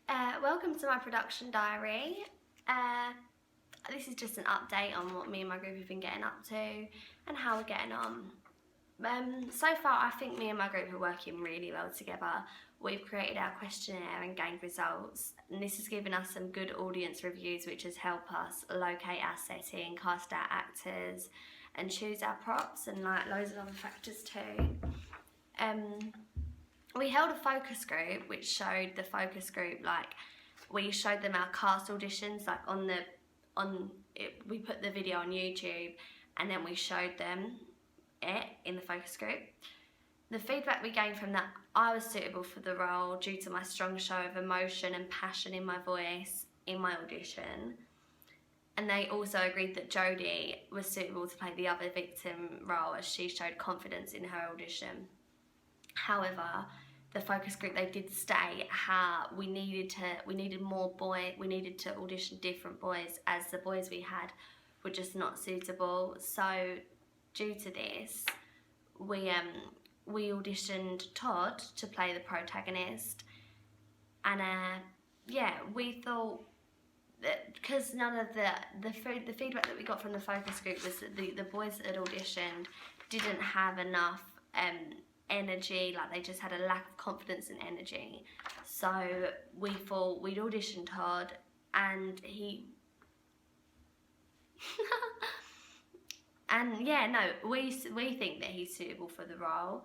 Welcome to my production diary. This is just an update on what me and my group have been getting up to and how we're getting on. So far I think me and my group are working really well together. We've created our questionnaire and gained results, and this has given us some good audience reviews, which has helped us locate our setting, cast our actors and choose our props and like loads of other factors too. We held a focus group which showed the focus group, like we showed them our cast auditions, like we put the video on YouTube and then we showed them it in the focus group. The feedback we gained from that, I was suitable for the role due to my strong show of emotion and passion in my voice in my audition. And they also agreed that Jodie was suitable to play the other victim role as she showed confidence in her audition. However, the focus group, they did state how we needed to audition different boys as the boys we had were just not suitable. So due to this, we auditioned Todd to play the protagonist, and yeah, we thought that because none of the feedback that we got from the focus group was that the boys that had auditioned didn't have enough energy, like they just had a lack of confidence and energy. So we thought we'd audition Todd, and he and yeah, no, we think that he's suitable for the role.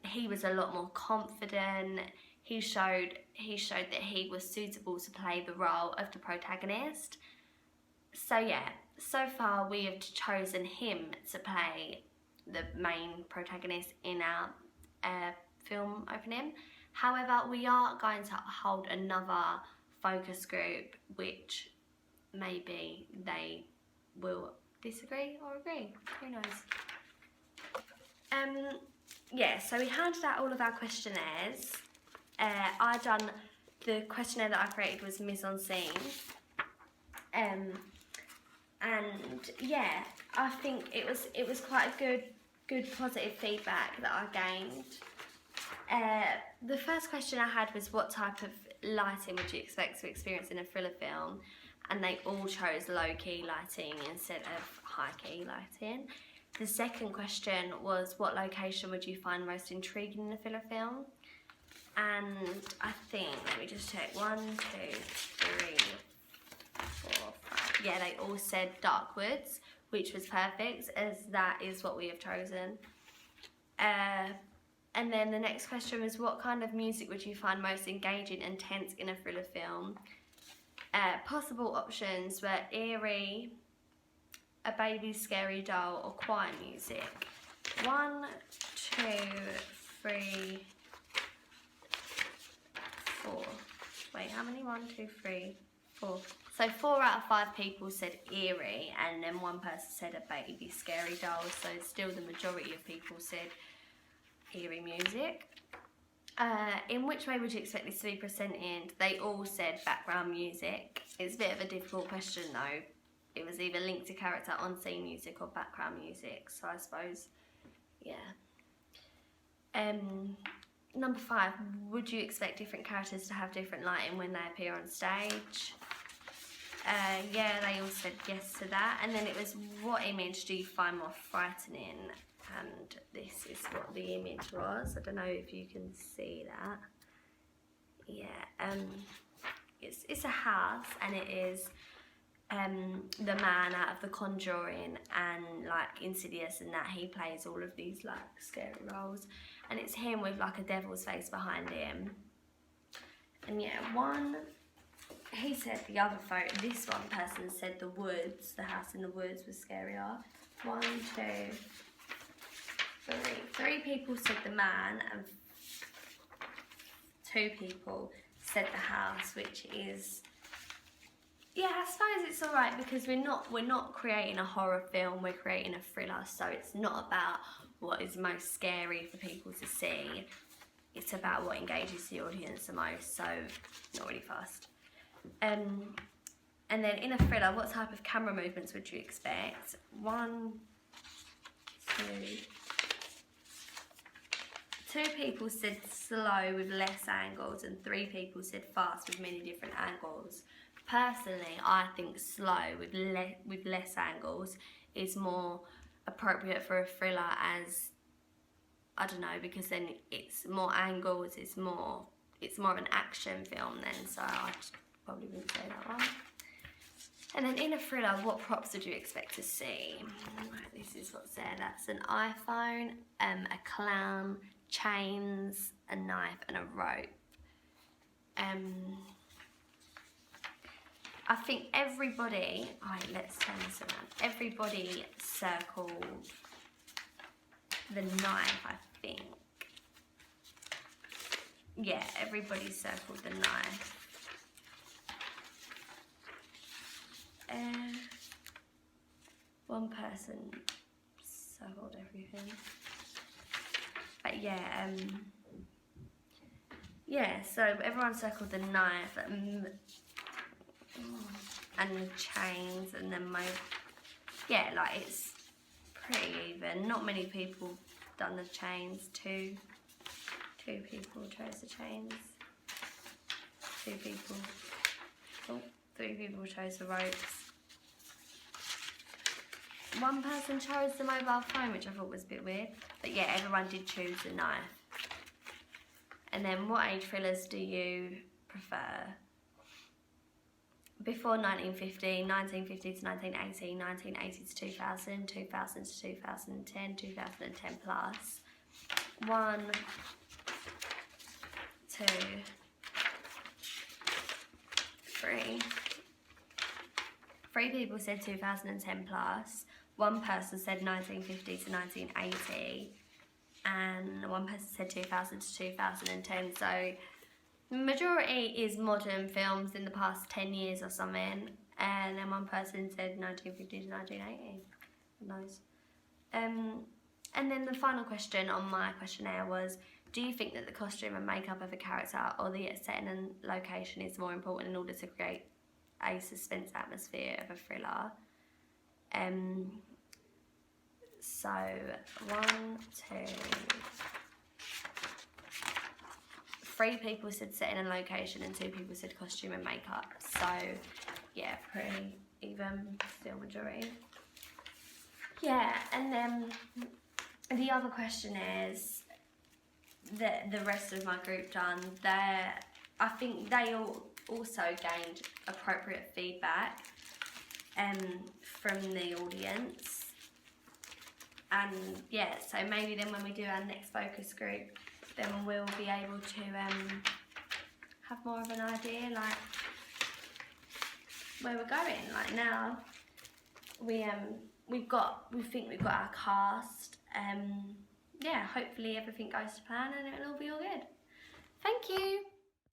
He was a lot more confident. He showed that he was suitable to play the role of the protagonist. So yeah, so far we have chosen him to play the main protagonist in our film opening. However, we are going to hold another focus group, which maybe they will disagree or agree, who knows. Yeah, so we handed out all of our questionnaires. I done the questionnaire that I created was mise en scene, and yeah, I think it was quite a good positive feedback that I gained. The first question I had was, what type of lighting would you expect to experience in a thriller film? And they all chose low-key lighting instead of high-key lighting. The second question was, what location would you find most intriguing in a thriller film? And I think, let me just check, 1, 2, 3, 4, 5. Yeah, they all said dark woods, which was perfect, as that is what we have chosen. And then the next question was, what kind of music would you find most engaging and tense in a thriller film? Possible options were eerie, a baby scary doll, or quiet music. 1, 2, 3, 4. Wait, how many? 1, 2, 3, 4. So 4 out of 5 people said eerie, and then 1 person said a baby scary doll. So still the majority of people said eerie music. In which way would you expect this to be presented? They all said background music. It's a bit of a difficult question though. It was either linked to character, on-scene music, or background music. So I suppose, yeah. Number 5, would you expect different characters to have different lighting when they appear on stage? Yeah, they all said yes to that. And then it was, what image do you find more frightening? And this is what the image was. I don't know if you can see that. Yeah, it's a house, and it is the man out of The Conjuring and like Insidious, and that he plays all of these like scary roles, and it's him with like a devil's face behind him. And yeah, he said the other photo, this one person said the woods, the house in the woods was scarier. 1, 2, 3. 3 people said the man, and 2 people said the house, which is, yeah, I suppose it's alright, because we're not creating a horror film, we're creating a thriller, so it's not about what is most scary for people to see, it's about what engages the audience the most, so not really fast. And then in a thriller, what type of camera movements would you expect? 1, 2, 2 people said slow with less angles and 3 people said fast with many different angles. Personally, I think slow with less angles is more appropriate for a thriller, as I don't know, because then it's more angles, it's more of an action film then, so I probably wouldn't say that one. And then in a thriller, what props would you expect to see? Right, this is what's there. That's an iPhone, a clown, chains, a knife and a rope. I think everybody, alright, let's turn this around. Everybody circled the knife, I think. Yeah, everybody circled the knife. One person circled everything. But yeah, yeah, so everyone circled the knife and the chains, and then yeah, like it's pretty even. Not many people done the chains. Two people chose the chains. 2 people. Oh, 3 people chose the ropes. 1 person chose the mobile phone, which I thought was a bit weird. But yeah, everyone did choose the knife. And then, what age thrillers do you prefer? Before 1950, 1950 to 1980, 1980 to 2000, 2000 to 2010, 2010 plus. 1, 2, 3. 3 people said 2010 plus. 1 person said 1950 to 1980, and 1 person said 2000 to 2010. So majority is modern films in the past 10 years or something, and then 1 person said 1950 to 1980. Nice. And then the final question on my questionnaire was, do you think that the costume and makeup of a character or the setting and location is more important in order to create a suspense atmosphere of a thriller? So 1, 2, 3 people said setting and location, and 2 people said costume and makeup. So yeah, pretty even, still majority. Yeah, and then the other question is that the rest of my group done. I think they all also gained appropriate feedback from the audience. And yeah, so maybe then when we do our next focus group, then we'll be able to have more of an idea, like where we're going. Like now, we think we've got our cast. Yeah, hopefully everything goes to plan and it'll all be all good. Thank you.